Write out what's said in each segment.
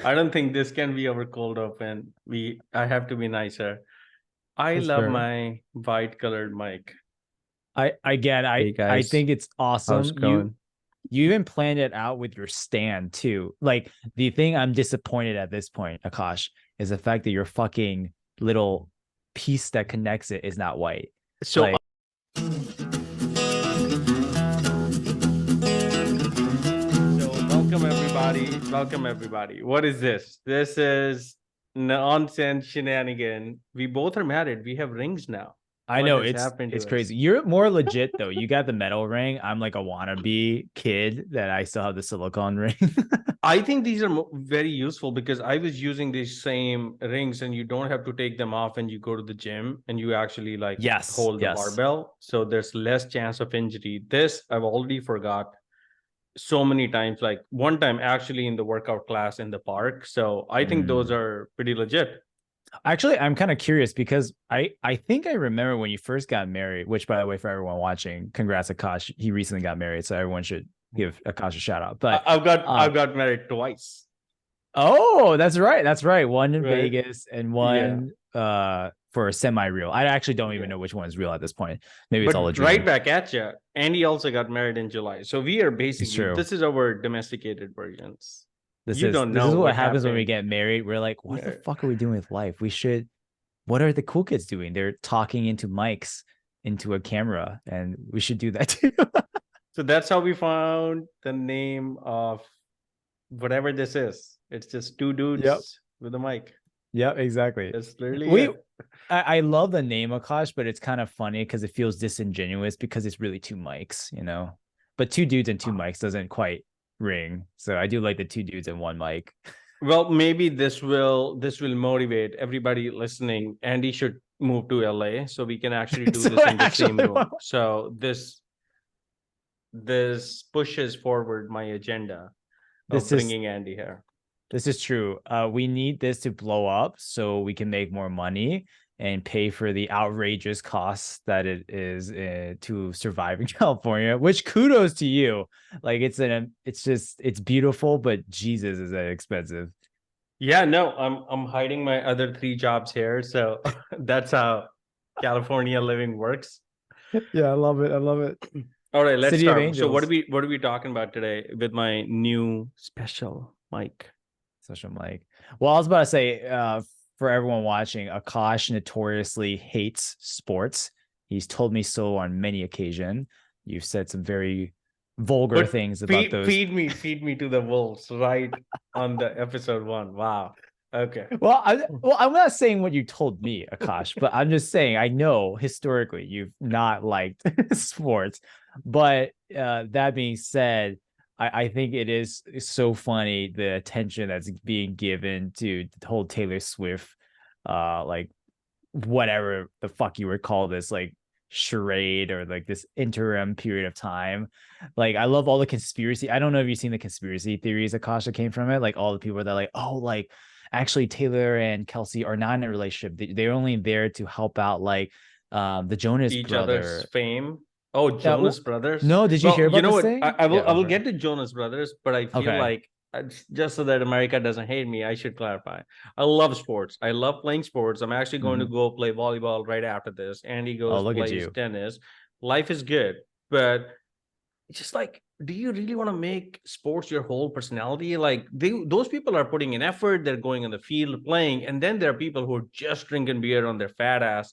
I don't think this can be our cold open. I have to be nicer. I That's love fair. my white colored mic. I Hey I guys, think it's how's awesome. it going? You even planned it out with your stand too. Like the thing I'm disappointed at this point, Akash, is the fact that your fucking little piece that connects it is not white. So Like, welcome everybody. Welcome everybody. What is this? This is nonsense shenanigan. We both are married. We have rings now. I What know has it's happened it's to us? crazy. You're more legit though. You got the metal ring. I'm like a wannabe kid that I still have the silicone ring. I think these are very useful because I was using these same rings and you don't have to take them off when you go to the gym and you actually like Yes, hold the yes. barbell. So there's less chance of injury. This I've already forgot so many times, like one time actually in the workout class in the park. So I think those Mm. are pretty legit. Actually, I'm kind of curious because I think I remember when you first got married, which by the way, for everyone watching, congrats Akash. He recently got married, so everyone should give Akash a shout out. But I've got married twice. oh, that's right. That's right. One in Right? Vegas and Yeah. one for semi-real. I actually don't even Yeah. know which one is real at this point. Maybe it's all a But right dream. back at you. Andy also got married in July. So we are It's basically, true. this is our domesticated versions. This You is don't this know is what what happens when we happened. get married. We're like, what the Yeah. fuck are we doing with life? We should what are the cool kids doing? They're talking into mics into a camera, and we should do that too. So that's how we found the name of whatever this is. It's just two Yep. dudes with a mic. Yep, exactly. That's literally We it. I love the name Akash, but it's kind of funny because it feels disingenuous because it's really two mics, you know. But two dudes and two mics doesn't quite ring. So I do like the two dudes and one mic. Well, maybe this will motivate everybody listening. Andy should move to LA so we can actually do So this I in the same actually room. So this pushes forward my agenda of this is bringing Andy here. this is true. We need this to blow up so we can make more money and pay for the outrageous costs that it is to survive in California. Which kudos to you. Like it's beautiful, but Jesus, is that expensive? Yeah, no, I'm hiding my other three jobs here, so that's how California living works. Yeah, I love it. I love it. All right, let's City of start. So Angels. what are we talking about today with my new special mic? Social mic. Well, I was about to say, for everyone watching, Akash notoriously hates sports. He's told me so on many occasions. You've said some very vulgar But things about those. feed me to the wolves right on the episode one. Wow. Okay. Well, I'm not saying what you told me, Akash, but I'm just saying I know historically you've not liked sports. But that being said, I think it is so funny the attention that's being given to the whole Taylor Swift, like whatever the fuck you would call this, like charade or like this interim period of time. Like I love all the conspiracy. I don't know if you've seen the conspiracy theories Akasha came from it. Like all the people that are like, oh, like actually Taylor and Kelce are not in a relationship. They're only there to help out like the Jonas Each other's brother. fame. Oh, Jonas Brothers. No, did you Well, hear you about know this what? thing? I Yeah, will over. get to Jonas Brothers, but I feel Okay. like just so that America doesn't hate me, I should clarify. I love sports. I love playing sports. I'm actually going to Mhm. go play volleyball right after this. Andy Oh, goes look at plays you. tennis. Life is good, but it's just like, do you really want to make sports your whole personality? Like those people are putting in effort, they're going in the field playing, and then there are people who are just drinking beer on their fat ass.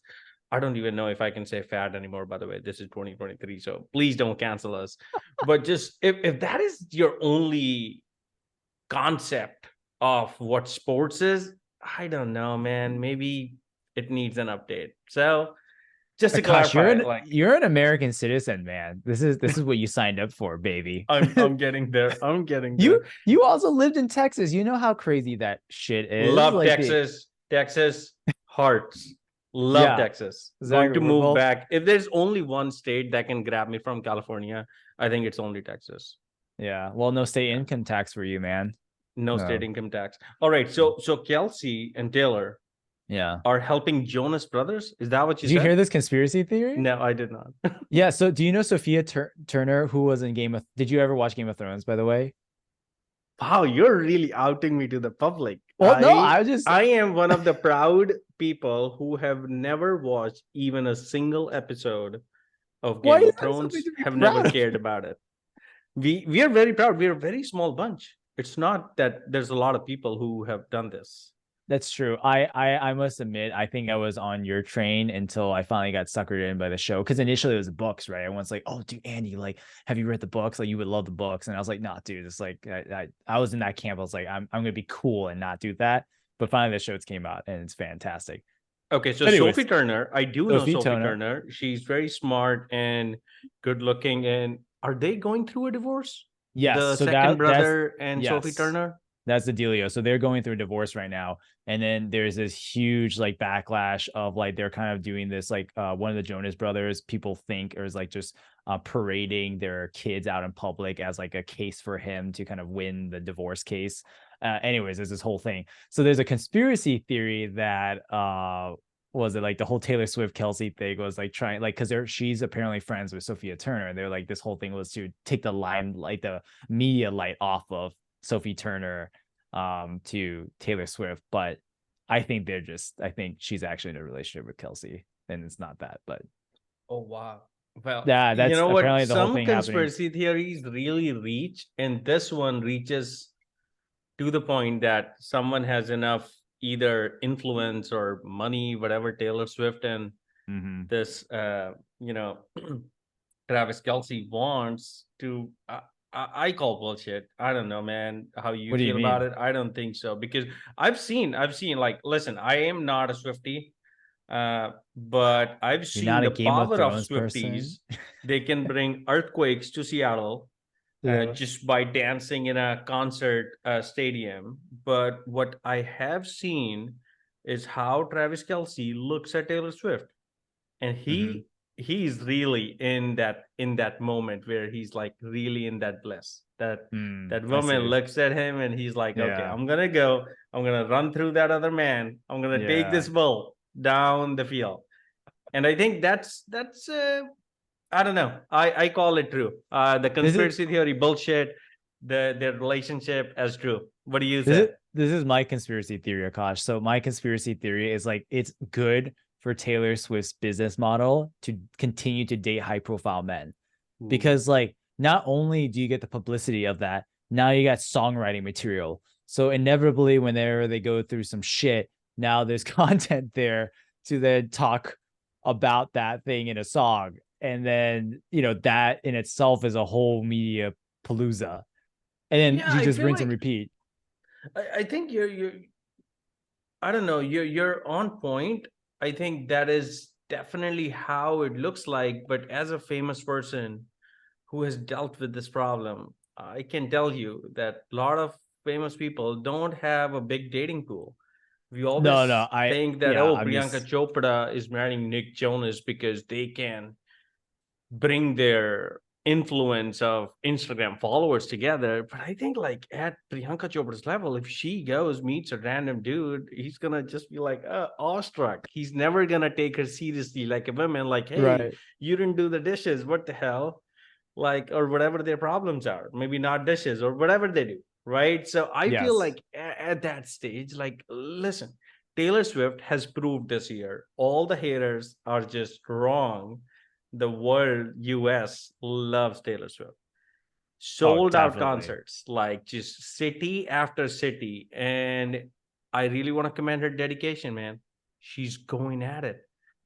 I don't even know if I can say fat anymore, by the way. This is 2023, so please don't cancel us. But just if that is your only concept of what sports is, I don't know, man. Maybe it needs an update. So just to Akash, clarify, like you're an American citizen, man. This is what you signed up for, baby. I'm getting there. I'm getting there. You also lived in Texas. You know how crazy that shit is. Love Like the Texas. Texas hearts. Love yeah, Texas. Going exactly. to move Well, back. If there's only one state that can grab me from California, I think it's only Texas. yeah. Well, no state Yeah. income tax for you, man. No state No. income tax. All right. So Kelce and Taylor Yeah. are helping Jonas Brothers. Is that what you Did you hear said? this conspiracy theory? No, I did not. Yeah. So, do you know Sophia Turner, who was in Game of? Did you ever watch Game of Thrones? By the way, Wow, you're really outing me to the public. Well, no, I just I am one of the proud people who have never watched even a single episode of why Game is of that something Thrones, to be have never proud of? cared about it. We are very proud. We're a very small bunch. It's not that there's a lot of people who have done this. That's true. I must admit, I think I was on your train until I finally got suckered in by the show. Because initially it was books, right? Everyone's like, "Oh, dude, Andy, like, have you read the books? Like, you would love the books." And I was like, "Nah, dude, it's like I was in that camp. I was like, I'm gonna be cool and not do that." But finally, the shows came out and it's fantastic. Okay, so But Sophie anyways, Turner, I do know Sophie Sophie Turner. Turner. She's very smart and good looking. And are they going through a divorce? Yes, The so second that's brother and Sophie yes. Turner? That's the dealio. So they're going through a divorce right now. And then there's this huge like backlash of like they're kind of doing this like one of the Jonas Brothers people think or is like just parading their kids out in public as like a case for him to kind of win the divorce case. Anyways, there's this whole thing. So there's a conspiracy theory that was it like the whole Taylor Swift Kelce thing was like trying like because she's apparently friends with Sophia Turner. They're like this whole thing was to take the limelight, the media light off of Sophie Turner to Taylor Swift, but I think I think she's actually in a relationship with Kelce, and it's not that, but Oh, wow. Well, yeah, you that's know what? apparently the whole Some thing happening. conspiracy theories really reach, and this one reaches to the point that someone has enough either influence or money, whatever Taylor Swift and Mm-hmm. this, you know, Travis Kelce wants to. I call bullshit. I don't know, man. How you What do you feel about mean? it? I don't think so because I've seen. Like, listen, I am not a Swiftie, but I've You're seen not a the Game of power of Thrones Swifties. person? They can bring earthquakes to Seattle Yeah. just by dancing in a concert stadium. But what I have seen is how Travis Kelce looks at Taylor Swift, and Mm-hmm. he's really in that moment where he's like really in that bliss. That I woman see. looks at him and he's like, okay, Yeah. I'm gonna run through that other man. I'm gonna take Yeah. this bull down the field. And I think that's I don't know. I call it true. The This is conspiracy theory bullshit, their relationship as true. What do you say? this is my conspiracy theory, Akash. So my conspiracy theory is like it's good for Taylor Swift's business model to continue to date high profile men. Ooh. Because like not only do you get the publicity of that, now you got songwriting material. So inevitably, whenever they go through some shit, now there's content there to then talk about that thing in a song. And then, that in itself is a whole media palooza. And then Yeah, you I just feel rinse and like repeat. I think you're I don't know, you're on point. I think that is definitely how it looks like. But as a famous person who has dealt with this problem, I can tell you that a lot of famous people don't have a big dating pool. We No, no, always think that, yeah, oh, I'm Priyanka just, Chopra is marrying Nick Jonas because they can bring their influence of Instagram followers together. But I think like at Priyanka Chopra's level, if she goes meets a random dude, he's gonna just be like awestruck. He's never gonna take her seriously like a woman. Like, hey, right. you didn't do the dishes. What the hell? Like, or whatever their problems are. Maybe not dishes or whatever they do. Right. So I feel Yes. like at that stage, like, listen, Taylor Swift has proved this year all the haters are just wrong. The world, US, loves Taylor Swift. Oh, Sold out definitely. concerts, like just city after city. And I really want to commend her dedication, man. She's going at it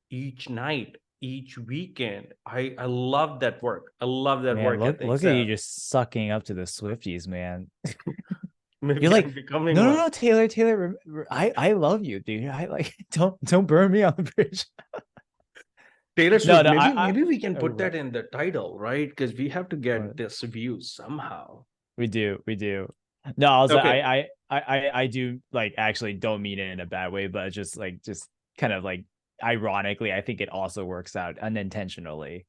each night, each weekend. I love that work. I love that Man, work look ethic. look at you So just sucking up to the Swifties, man. You're maybe like, I'm becoming no, no, one. no, Taylor, I love you, dude. I like don't burn me on the bridge. Taylor No, Swift, no, maybe we can put right. that in the title, right? Because we have to Right. get this view somehow. We do. No, I was Okay. I do like actually don't mean it in a bad way, but just kind of like ironically, I think it also works out unintentionally,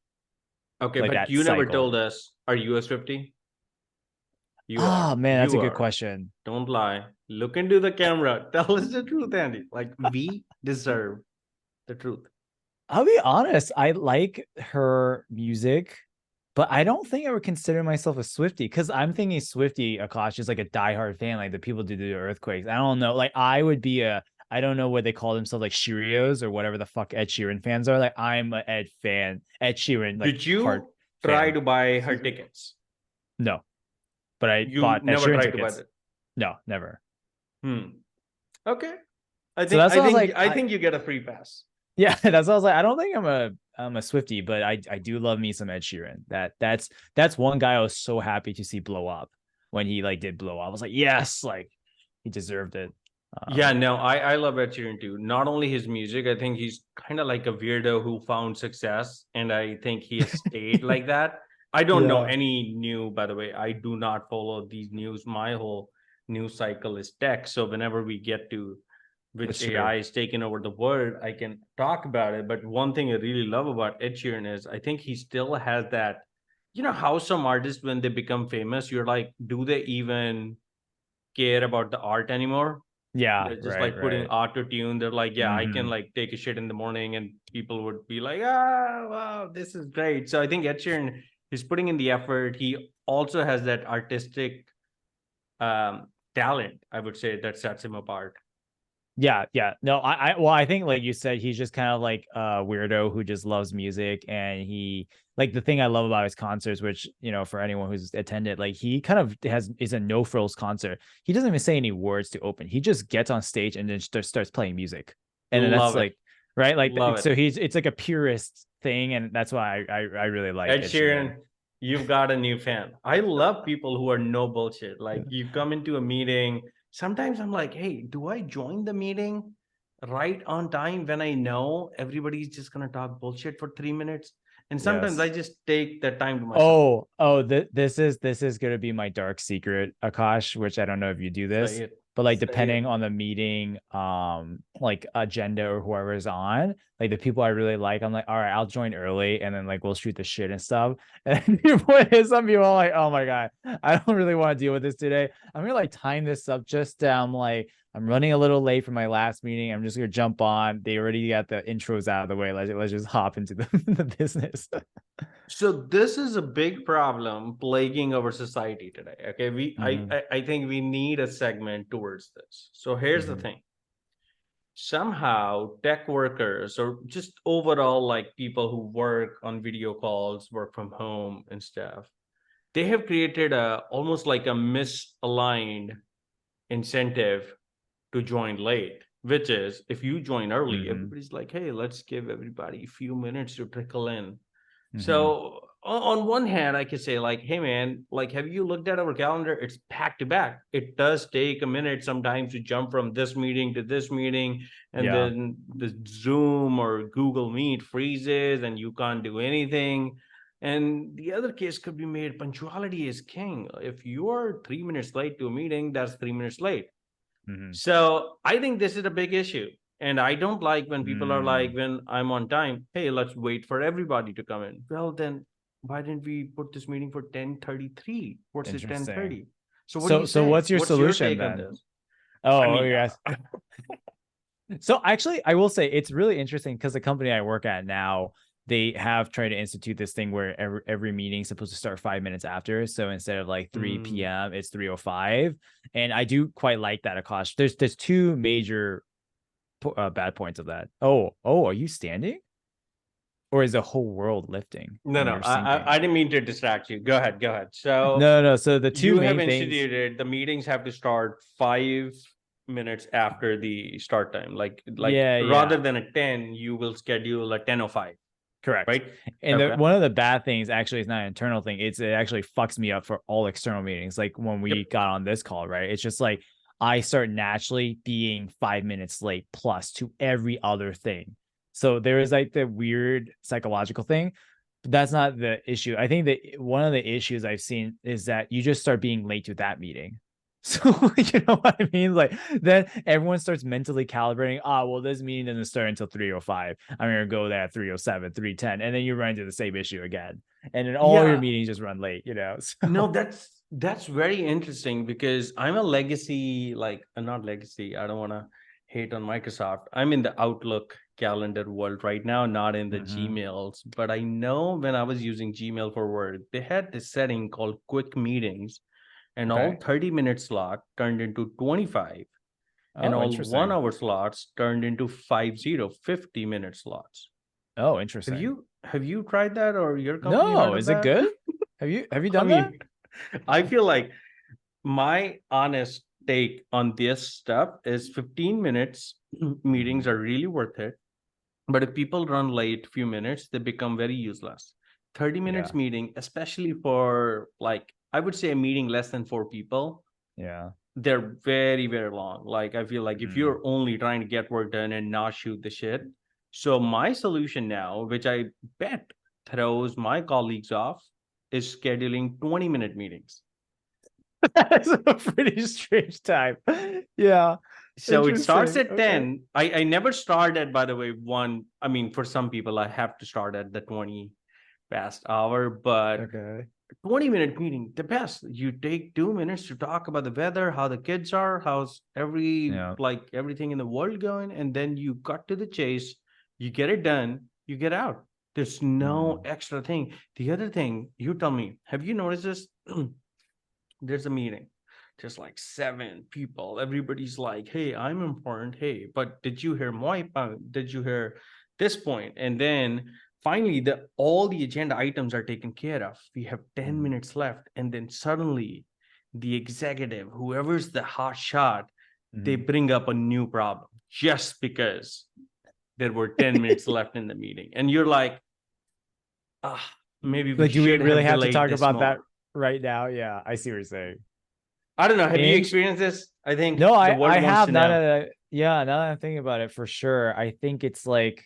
Okay, like but that you never cycle. told us, are you a Swiftie? You Oh are. man, that's a You good are. question. Don't lie. Look into the camera. Tell us the truth, Andy. Like, we deserve the truth. I'll be honest, I like her music. But I don't think I would consider myself a Swiftie, because I'm thinking Swiftie, Akash, is like a diehard fan, like the people do the earthquakes. I don't know. Like I would be a, I don't know what they call themselves, like Cheerios or whatever the fuck Ed Sheeran fans are. Like I'm a Ed fan, Ed Sheeran, like Did heart you try fan. to buy her tickets? No, but I You bought Ed never Sheeran tried to buy tickets. that. No, never. Okay. I So think that's I what I was think like. I think you get a free pass. Yeah, that's what I was like. I don't think I'm a Swiftie, but I do love me some Ed Sheeran. That's one guy I was so happy to see blow up when he like did blow up. I was like, yes, like he deserved it. Yeah, no, I love Ed Sheeran too. Not only his music, I think he's kind of like a weirdo who found success, and I think he has stayed like that. I don't know Yeah, any new, by the way. I do not follow these news. My whole news cycle is tech. So whenever we get to which that's true. AI is taking over the world, I can talk about it. But one thing I really love about Ed Sheeran is I think he still has that, how some artists, when they become famous, you're like, do they even care about the art anymore? Yeah, They're just right, like putting right. auto tune. They're like, yeah, I can Hmm. like take a shit in the morning, and people would be like, ah, wow, this is great. So I think Ed Sheeran is putting in the effort. He also has that artistic talent, I would say, that sets him apart. Yeah, yeah. No, well, I think like you said, he's just kind of like a weirdo who just loves music, and he like the thing I love about his concerts, which for anyone who's attended, like he kind of is a no frills concert. He doesn't even say any words to open. He just gets on stage and then starts playing music, and then that's Love it. like right, like Love it. so it's like a purist thing, and that's why I really like Ed Ed Sheeran. Sheeran, you've got a new fan. I love people who are no bullshit. Like Yeah. you come into a meeting. Sometimes I'm like, hey, do I join the meeting right on time when I know everybody's just gonna talk bullshit for 3 minutes? And sometimes I Yes. just take that time to myself. Oh, this is gonna be my dark secret, Akash, which I don't know if you do Say this, it. but like Say depending it. on the meeting, like agenda or whoever is on, like the people I really like, I'm like, all right, I'll join early, and then like we'll shoot the shit and stuff. And some people are like, oh my god, I don't really want to deal with this today. I'm gonna like time this up just down, like I'm running a little late for my last meeting. I'm just gonna jump on. They already got the intros out of the way. Let's just hop into the business. So this is a big problem plaguing our society today. Okay, we Hmm. I think we need a segment towards this. So here's the Hmm. thing. Somehow tech workers or just overall like people who work on video calls, work from home and stuff, they have created a almost like a misaligned incentive to join late, which is if you join early, Hmm. everybody's like, hey, let's give everybody a few minutes to trickle in. Hmm. So on one hand, I could say like, hey man, like have you looked at our calendar? It's back to back. It does take a minute sometimes to jump from this meeting to this meeting, and Yeah. then the Zoom or Google Meet freezes and you can't do anything. And the other case could be made, punctuality is king. If you are 3 minutes late to a meeting, that's 3 minutes late. Hmm. So I think this is a big issue. And I don't like when people are like, Mm. when I'm on time, hey, let's wait for everybody to come in. Well, then why didn't we put this meeting for 10:33 versus Interesting. 10:30? So what do you So say? what's your What's your solution take on then? this? I Oh, mean, yes. So actually, I will say it's really interesting because the company I work at now, they have tried to institute this thing where every meeting is supposed to start 5 minutes after. So instead of like 3 mm, p.m., it's 3:05. And I do quite like that, Akash. There's two major bad points of that. Oh, are you standing? Or is the whole world lifting no, and no, you're sinking? I didn't mean to distract you. Go ahead, go ahead. So No, no. So the two you have main things. instituted the meetings have to start 5 minutes after the start time. Like Yeah, rather yeah. than a 10, you will schedule a 10:05, Correct. right? And Okay. one of the bad things actually is not an internal thing. It actually fucks me up for all external meetings. Like when Yep. we got on this call, right? It's just like I start naturally being 5 minutes late plus to every other thing. So there is like the weird psychological thing. But that's not the issue. I think that one of the issues I've seen is that you just start being late to that meeting. So you know what I mean? Like then everyone starts mentally calibrating. Ah, well, this meeting doesn't start until 3:05. I'm gonna go there at 3:07, 3:10, and then you run into the same issue again. And then all your Yeah. meetings just run late, you know. No, So that's very interesting because I'm a legacy, like not legacy. I don't want to hate on Microsoft. I'm in the Outlook calendar world right now, not in the Mm-hmm. Gmails. But I know when I was using Gmail for work, they had this setting called quick meetings, and all Okay. 30-minute slot turned into 25, and Oh, all one interesting. hour slots turned into 50-minute slots. Oh, Have interesting. you tried that, or your company No, heard of is it that? good? Have you I done that? mean, I feel like my honest take on this stuff is 15 minutes Mm-hmm. meetings are really worth it. But if people run late few minutes, they become very useless. 30 minutes Yeah. meeting, especially for, like, I would say a meeting less than four people, Yeah. they're very, very long. Like, I feel like if Mm. you're only trying to get work done and not shoot the shit. So my solution now, which I bet throws my colleagues off, is scheduling 20-minute meetings. That's a pretty strange time. Yeah. So it starts Interesting. at Okay. 10. I never start at, by the way, one. I mean, for some people, I have to start at the 20 past hour, but Okay. 20-minute meeting, the best. You take 2 minutes to talk about the weather, how the kids are, how's Yeah. everything in the world going, and then you cut to the chase, you get it done, you get out. There's no Mm. extra thing. The other thing, you tell me, have you noticed this? There's a meeting, just like seven people, everybody's like, hey, I'm important, hey, but did you hear my point, did you hear this point? And then finally the all the agenda items are taken care of, we have 10 Mm. minutes left, and then suddenly the executive, whoever's the hot shot, they Mm. bring up a new problem just because there were 10 minutes left in the meeting, and you're like, ah, maybe we Like, do we should really have have to delayed talk this about that more. right now? Yeah, I see what you're saying. I don't know, have you And experienced this? I think no, the I world wants have to not. know. Yeah, now that I'm thinking about it, for sure. I think it's like,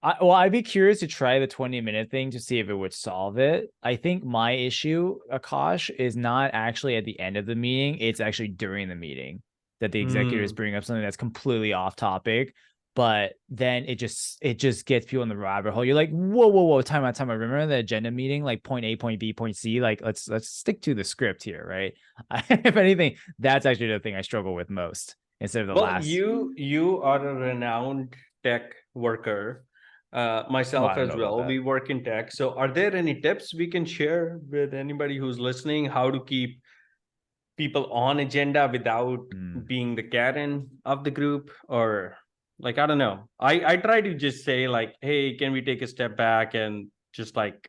well, I'd be curious to try the 20-minute thing to see if it would solve it. I think my issue, Akash, is not actually at the end of the meeting. It's actually during the meeting that the executives Hmm. bring up something that's completely off topic. But then it just gets people in the rabbit hole. You're like, whoa, whoa, whoa, time out, time out. Remember the agenda meeting, like point A, point B, point C. Like, let's stick to the script here, right? If anything, that's actually the thing I struggle with most instead of the Well, last. you are a renowned tech worker, Well, I myself don't as know about well. that. We work in tech. So, are there any tips we can share with anybody who's listening? How to keep people on agenda without Hmm. being the Karen of the group, or like, I don't know. I try to just say like, hey, can we take a step back and just like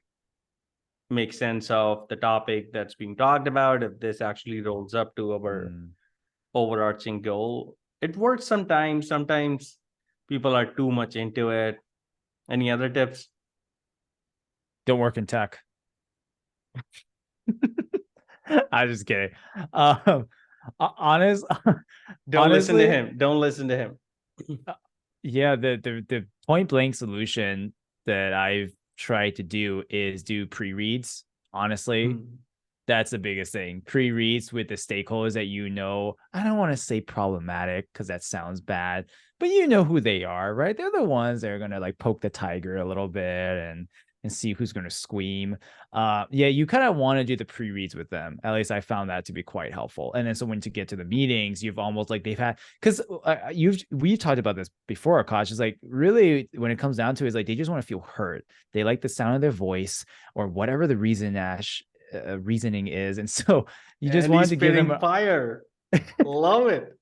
make sense of the topic that's being talked about, if this actually rolls up to our Hmm. overarching goal. It works sometimes. Sometimes people are too much into it. Any other tips? Don't work in tech. I'm just kidding. Um, honest, Don't listen to honestly, him. Don't listen to him. uh, yeah, the point blank solution that I've tried to do is do pre-reads. Honestly, Hmm. that's the biggest thing. Pre-reads with the stakeholders that I don't want to say problematic because that sounds bad, but you know who they are, right? They're the ones that are gonna like poke the tiger a little bit and see who's gonna squeam. Yeah, you kind of want to do the pre-reads with them. At least I found that to be quite helpful. And then so when to get to the meetings, you've almost like they've had because we talked about this before, Akash. Is like really when it comes down to it, is like they just want to feel heard. They like the sound of their voice or whatever the reasoning is, and so you just And he's wanted to give them spitting fire. Love it.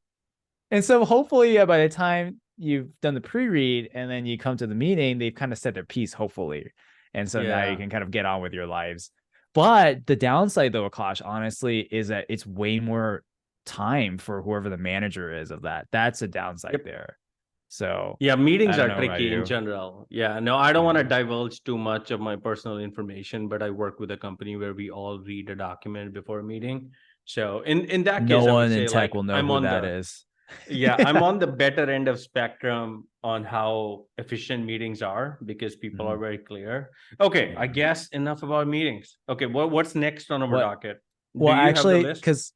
and so hopefully by the time you've done the pre-read and then you come to the meeting, they've kind of said their piece, hopefully, and so now you Yeah. can kind of get on with your lives. But the downside though, Akash, honestly, is that it's way more time for whoever the manager is of that's a downside Yep. there. So Yeah, I meetings don't are know about tricky in you. general. Yeah, no, I don't want to Yeah. divulge too much of my personal information, but I work with a company where we all read a document before a meeting. So in that No case, I would one in say tech like will know I'm who on that the is. yeah, I'm on the better end of spectrum on how efficient meetings are because people are Mhm. very clear. Okay, I Yeah. guess enough about meetings. Okay, what's next on our What docket? Do Well, you have the actually, list? because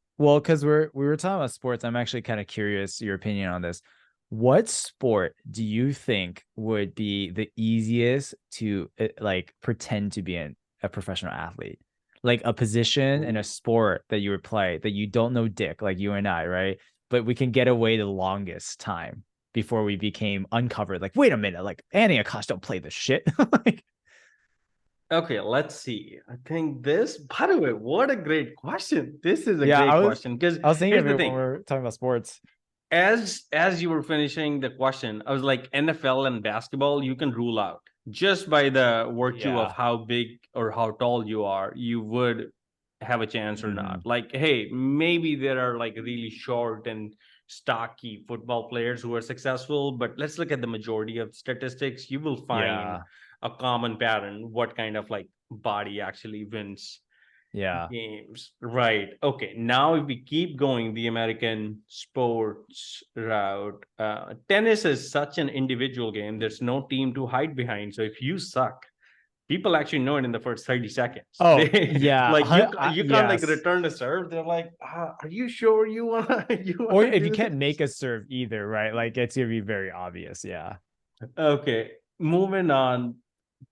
we were talking about sports, I'm actually kind of curious your opinion on this. What sport do you think would be the easiest to like pretend to be a professional athlete? Like a position in a Ooh. sport that you would play that you don't know dick, like you and I, right? but we can get away the longest time before we became uncovered. Like, wait a minute, like Andy and Akash don't play this shit. Like, Okay, let's see. I think this, by the way, what a great question. This is a yeah, great question because I was thinking here's of the it when thing. we're talking about sports. As you were finishing the question, I was like, NFL and basketball, you can rule out just by the virtue of Yeah. how big or how tall you are, you would have a chance or not. Mhm. Like, hey, maybe there are like really short and stocky football players who are successful, but let's look at the majority of statistics. You will find Yeah. a common pattern, what kind of like body actually wins Yeah. games. Right. Okay. Now, if we keep going the American sports route, tennis is such an individual game. There's no team to hide behind. So if you suck, people actually know it in the first 30 seconds. Oh, They yeah. like you can't like Yes. return the serve. They're like, are you sure you wanna you Or wanna if you do can't this? make a serve either, right? Like it's gonna be very obvious. Yeah. Okay. Moving on.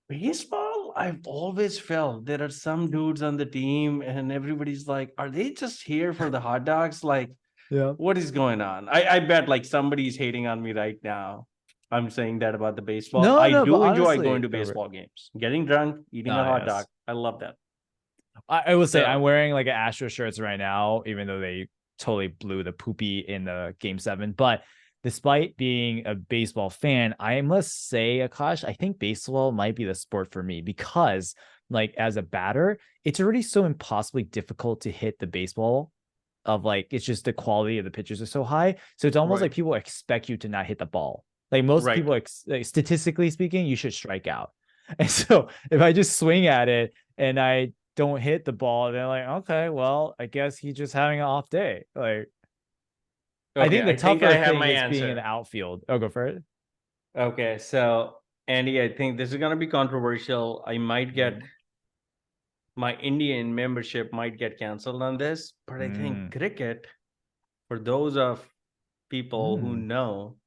Baseball, I've always felt there are some dudes on the team, and everybody's like, are they just here for the hot dogs? Like, Yeah. what is going on? I bet like somebody's hating on me right now. I'm saying that about the baseball. No, I no, but do enjoy going honestly, to baseball games, getting drunk, eating a oh hot dog. yes. I love that. I will say I'm So, wearing like an Astro shirts right now, even though they totally blew the poopy in the game 7. But despite being a baseball fan, I must say, Akash, I think baseball might be the sport for me because, like, as a batter, it's already so impossibly difficult to hit the baseball. Of like, it's just the quality of the pitches are so high. So it's almost right, like people expect you to not hit the ball. Like most right. people, like, statistically speaking, you should strike out. And so if I just swing at it and I don't hit the ball, they're like, okay, well, I guess he's just having an off day. Like, I Okay, think the I think tougher I have thing my is being in answer. the outfield. Oh, go for it. Okay, so Andy, I think this is gonna be controversial. I might get Mm. my Indian membership might get canceled on this, but I think Mm. cricket, for those of people who Mm. know,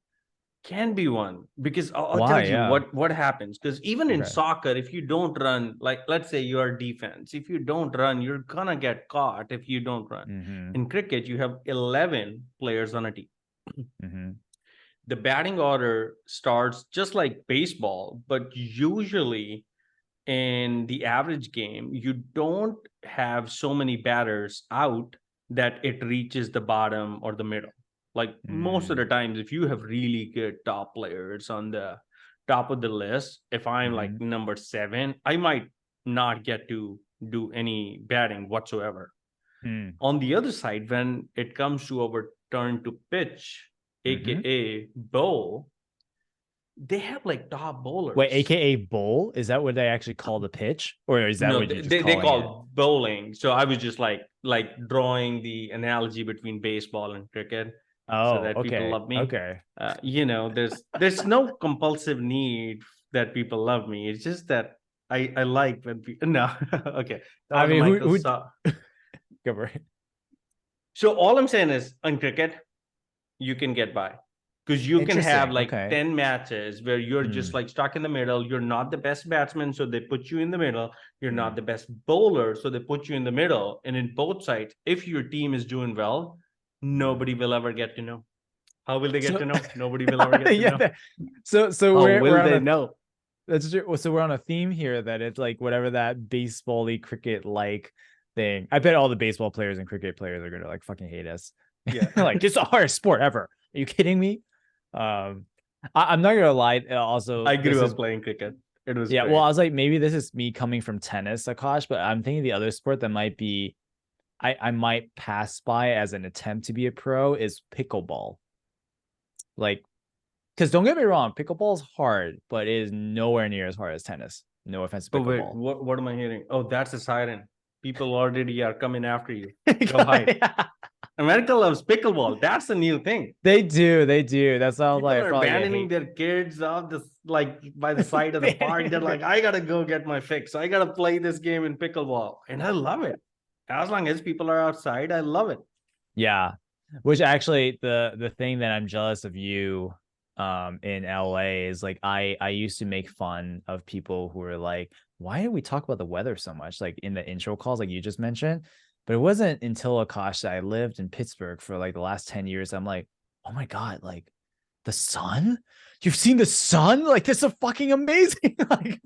can be one because I'll tell Why? you Yeah. what happens. Because even in Okay. soccer, if you don't run, like let's say you are defense, if you don't run, you're gonna get caught if you don't run. Mm-hmm. In cricket, you have 11 players on a team. Mm-hmm. The batting order starts just like baseball, but usually in the average game, you don't have so many batters out that it reaches the bottom or the middle. Like most of Mm. the times, if you have really good top players on the top of the list, if I'm like Mm-hmm. number 7, I might not get to do any batting whatsoever. Mm. On the other side, when it comes to our turn to pitch, Mm-hmm. aka bowl, they have like top Wait, bowlers. AKA bowl? Is that what they actually call the pitch? Or is that No, what you're just they calling it? call bowling. So I was just like drawing the analogy between baseball and cricket so Oh, that people okay. love me. Okay. There's no compulsive need that people love me. It's just that I like when people no. Okay, that I was a mean, who Microsoft. go for it. So all I'm saying is on cricket, you can get by because you can have Interesting. like Okay. 10 matches where you're just Mm, like stuck in the middle. You're not the best batsman, so they put you in the middle. You're not mm. the best bowler, so they put you in the middle. And in both sides, if your team is doing well, Mm. nobody will ever get to know. How will they get So to know? Nobody will ever get to yeah, know. so How we're will on they a know? that's true. So we're on a theme here that it's like whatever that baseball-y cricket like thing. I bet all the baseball players and cricket players are gonna like fucking hate us. Yeah. Like it's the hardest sport ever. Are you kidding me? Um, I'm not gonna lie. Also, I this grew is up playing cricket. It was yeah. Well, great. I was like, maybe this is me coming from tennis, Akash, but I'm thinking the other sport that might be I might pass by as an attempt to be a pro is pickleball. Like, because don't get me wrong, pickleball is hard, but it is nowhere near as hard as tennis. No offense to Oh, wait, pickleball. what am I hearing? Oh, that's a siren. People already are coming after you. Go hide. America loves pickleball. That's a new thing. They do, they do. That sounds People like I are probably get abandoning hate. their kids off this like by the side of the park. They're like, I gotta go get my fix. I gotta play this game in pickleball. And I love it. As long as people are outside, I love it. Yeah. Which actually the thing that I'm jealous of you in LA is like I used to make fun of people who were like, why do we talk about the weather so much? Like in the intro calls, like you just mentioned. But it wasn't until Akash that I lived in Pittsburgh for like the last 10 years. I'm like, oh my God, like the sun? You've seen the sun? Like, this is fucking amazing. Like,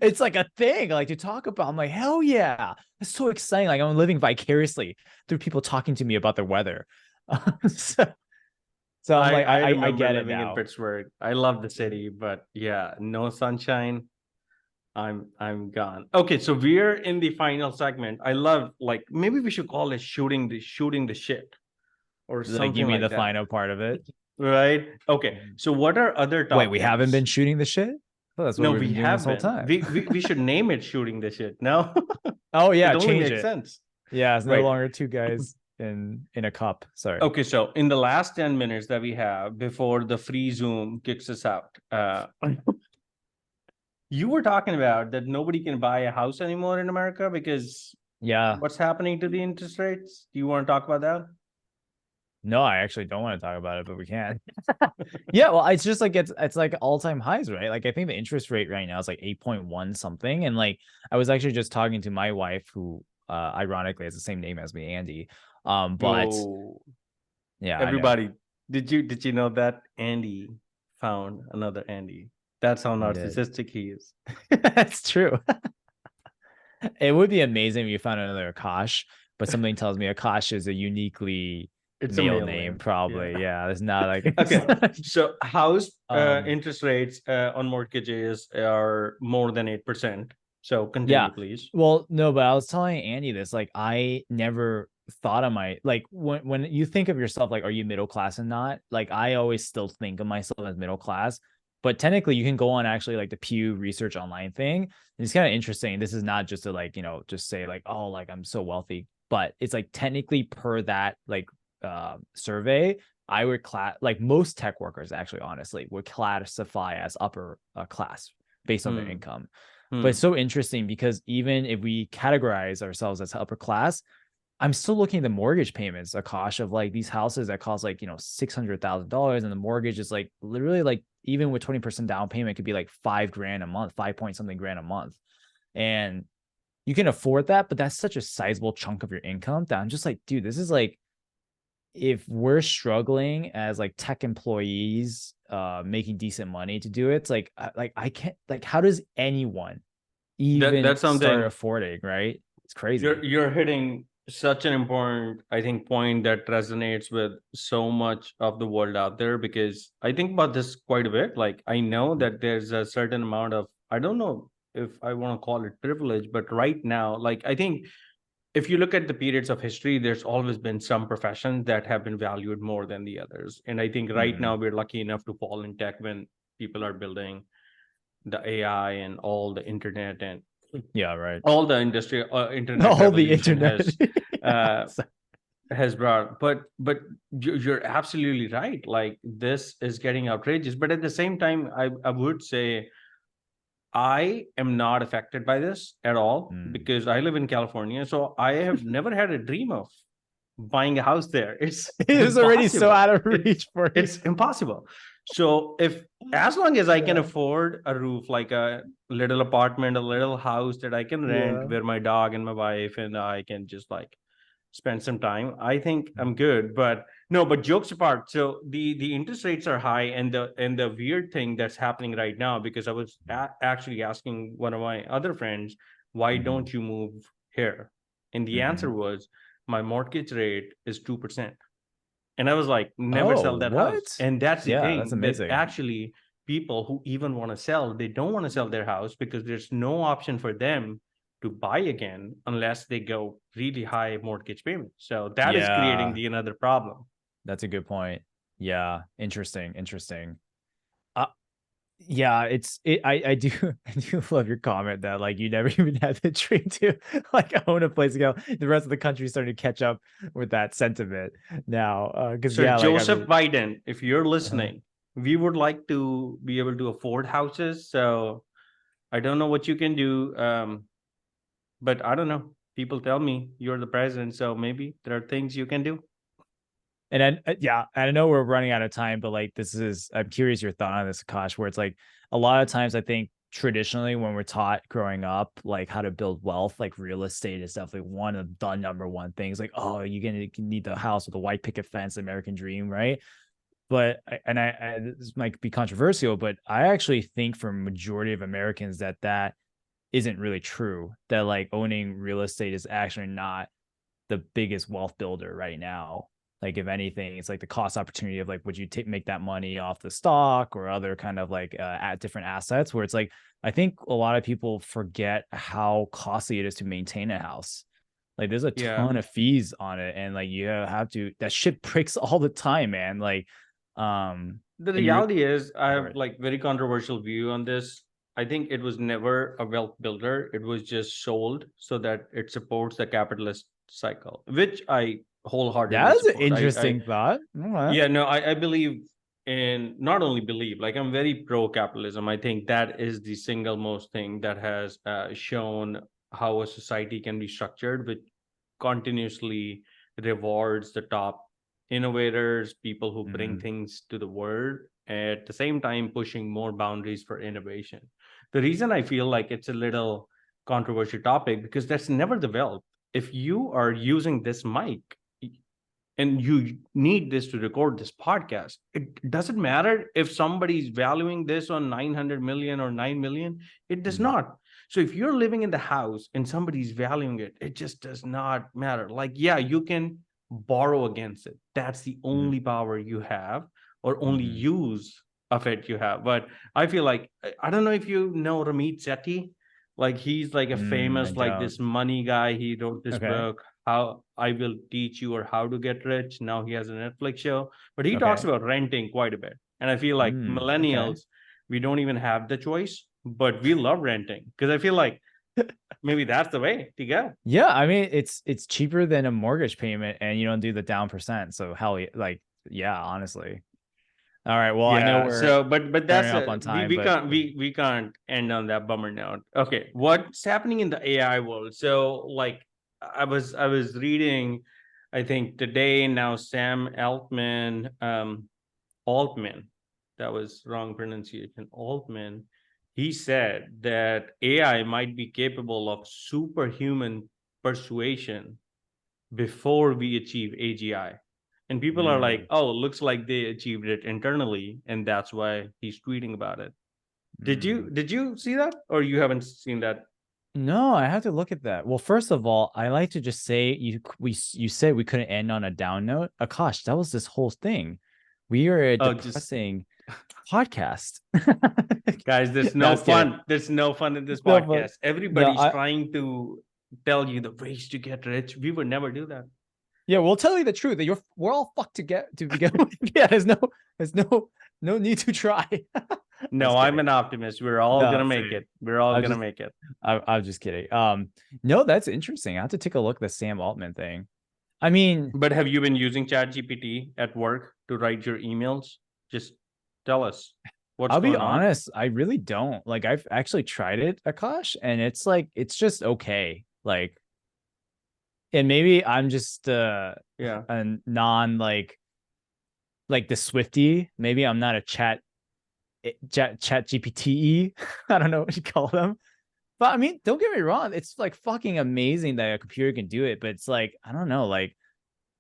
it's like a thing like to talk about. I'm like, hell yeah. It's so exciting. Like I'm living vicariously through people talking to me about the weather. so, so I'm like, I I remember get it living in now. Pittsburgh. I love the city, but yeah, no sunshine. I'm gone. Okay, so we're in the final segment. I love, like, maybe we should call it shooting the shit or Like, you something mean the like that. final part of it? Right? Okay. So what are other Wait, we haven't topics? been shooting the shit? Oh, that's what No, we've we been doing this have whole been. time. We should name it shooting the shit. No, Oh it yeah, only change makes it. sense. Yeah, it's no Right. longer two guys in a cup. Sorry. Okay, so in the last 10 minutes that we have before the free Zoom kicks us out, you were talking about that nobody can buy a house anymore in America because Yeah. what's happening to the interest rates? Do you want to talk about that? No, I actually don't want to talk about it, but we can. Yeah, well, it's just like it's like all-time highs, right? Like I think the interest rate right now is like 8.1 something. And like I was actually just talking to my wife, who ironically has the same name as me, Andy. But Oh, yeah, I know. everybody, did you know that Andy found another Andy? That's how He did. narcissistic he is. That's true. It would be amazing if you found another Akash, but something tells me Akash is a uniquely It's a male male name, name. probably. Yeah. Yeah, it's not like Okay. So house um interest rates on mortgages are more than 8%. So yeah. continue, please. Well, no, but I was telling Andy this, like I never thought of my like when you think of yourself, like, are you middle class and not? Like I always still think of myself as middle class, but technically you can go on actually like the Pew Research Online thing. And it's kind of interesting. This is not just to like, just say like, oh, like I'm so wealthy, but it's like technically per that like survey, I would class like most tech workers actually honestly would classify as upper class based on their Hmm. income. But it's Hmm. so interesting because even if we categorize ourselves as upper class, I'm still looking at the mortgage payments, a cost of like these houses that cost like, $600,000. And the mortgage is like literally like even with 20% down payment, could be like 5 grand a month, 5 point something grand a month. And you can afford that, but that's such a sizable chunk of your income that I'm just like, dude, this is like, if we're struggling as like tech employees, making decent money to do it, it's like I can't, like, how does anyone even That's start something affording, right? It's you're crazy. you're hitting such an important, I think, point that resonates with so much of the world out there, because I think about this quite a bit. Like I know that there's a certain amount of, I don't know if I want to call it privilege, but right now, like I think if you look at the periods of history, there's always been some professions that have been valued more than the others. And I think right Mhm. now we're lucky enough to fall in tech when people are building the AI and all the internet and Yeah, right. all the industry internet All the revolution internet. uh, So- has brought. But you're absolutely right. Like this is getting outrageous. But at the same time, I would say I am not affected by this at all Mm. because I live in California. So I have never had a dream of buying a house there. It's It is already so impossible. out of It's reach for you. it's impossible. So if, as long as I can Yeah. afford a roof, like a little apartment, a little house that I can rent Yeah. where my dog and my wife and I can just like spend some time, I think I'm good. But no, but jokes apart, so the interest rates are high, and the weird thing that's happening right now, because I was actually asking one of my other friends, why Mhm. don't you move here? And the answer Mhm. was, my mortgage rate is 2%. And I was like, never Oh, sell that house. what? And that's the Yeah, that's thing, that amazing. actually people who even want to sell, they don't want to sell their house because there's no option for them to buy again unless they go really high mortgage payment. So that is creating Yeah, the another problem. that's a good point. Yeah, interesting, interesting. Uh, yeah, I do I do love your comment that like you never even had the dream to like own a place to go. The rest of the country is starting to catch up with that sentiment now. Because So yeah, like I Joseph mean, Biden, if you're uh listening, we would like to be able to afford houses. So I don't know what you can do. But I don't know. People tell me you're the president, so maybe there are things you can do. and then yeah, I know we're running out of time, but like this is I'm curious your thought on this, Akash, where it's like a lot of times I think traditionally when we're taught growing up, like how to build wealth, like real estate is definitely one of the number one things. Like, oh, you need the house with a white picket fence, American dream, right? But this might be controversial, but I actually think for majority of Americans that isn't really true. That like owning real estate is actually not the biggest wealth builder right now. Like if anything, it's like the cost opportunity of like, would you make that money off the stock or other kind of like at different assets, where it's like, I think a lot of people forget how costly it is to maintain a house. Like there's a Yeah. ton of fees on it. And like, you have to, that shit breaks all the time, man. Like, The and you reality is, I for have it. like very controversial view on this. I think it was never a wealth builder. It was just sold so that it supports the capitalist cycle, which I wholeheartedly That's an support. interesting thought. Okay. Yeah, no, I believe in, not only believe, like I'm very pro capitalism. I think that is the single most thing that has shown how a society can be structured, which continuously rewards the top innovators, people who bring Mhm. things to the world, at the same time pushing more boundaries for innovation. The reason I feel like it's a little controversial topic, because that's never the wealth. If you are using this mic and you need this to record this podcast, it doesn't matter if somebody's valuing this on 900 million or 9 million. It does Mhm. not. So if you're living in the house and somebody's valuing it, it just does not matter. Like, yeah, you can borrow against it. That's the Mhm. only power you have, or only Mhm. use of it you have. But I feel like, I don't know if you know Ramit Sethi. Like, he's like a I famous, like don't. this money guy. He wrote this Okay. book, How I Will Teach You or How to Get Rich. Now he has a Netflix show, but he talks Okay. about renting quite a bit. And I feel like Okay. millennials, we don't even have the choice, but we love renting, because I feel like maybe that's the way to go. Yeah, I mean it's cheaper than a mortgage payment and you don't do the down percent. So hell like yeah, honestly. All right. Well, I know Yeah. we're So, but running that's up on we time, we but can't we can't end on that bummer note. Okay, what's happening in the AI world? So, like, I was reading, I think today now, Sam Altman, that was wrong pronunciation, Altman. He said that AI might be capable of superhuman persuasion before we achieve AGI. And people are like, mm, oh, looks like they achieved it internally, and that's why he's tweeting about it. Did you mm. did you see that, or you haven't seen that? No, I have to look at that. Well, first of all, I like to just say you said we couldn't end on a down note. Akash, that was this whole thing. We are a Oh, just depressing podcast. guys, there's No, I no was kidding. fun. There's no fun in this No, but podcast. no, Everybody's I trying to tell you the ways to get rich. We would never do that. yeah, we'll tell you the truth that we're all fucked to begin with. Yeah, there's no need to try. I was No, I'm kidding. an optimist. We're all No, gonna make same. it. We're all I'm gonna just make it. I'm just kidding. No, that's interesting. I have to take a look at the Sam Altman thing. I mean, But have you been using ChatGPT at work to write your emails? Just tell us what's I'll be going on. honest, I really don't. Like I've actually tried it, Akash, and it's like it's just okay. Like, and maybe I'm just Yeah. a non like the Swifty. Maybe I'm not a chat GPT. I don't know what you call them. But I mean, don't get me wrong, it's like fucking amazing that a computer can do it, but it's like, I don't know, like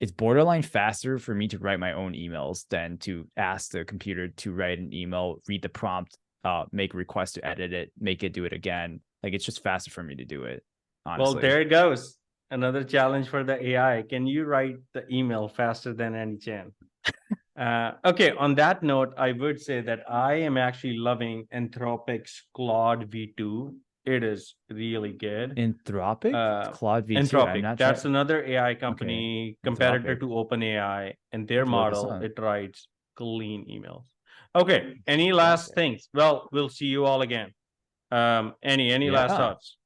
it's borderline faster for me to write my own emails than to ask the computer to write an email, read the prompt, make a request to edit it, make it do it again. Like it's just faster for me to do it, Well, honestly. there it goes. Another challenge for the AI. Can you write the email faster than Andy Chan? Okay, on that note, I would say that I am actually loving Anthropic's Claude V2. It is really good. Anthropic, Uh, Claude V2. I'm Anthropic, not that's trying. another AI Okay, company, competitor Anthropic. to OpenAI, and I their have to look this model, up. it writes clean emails. Okay, any last Anthropic. things? Well, we'll see you all again. Any last Yeah. thoughts?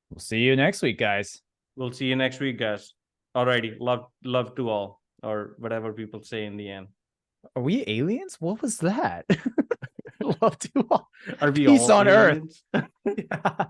We'll see you next week, guys. We'll see you next week, guys. Alrighty, love to all, or whatever people say in the end. Are we aliens? What was that? Love to all. Are we Peace all on Earth. aliens? Yeah.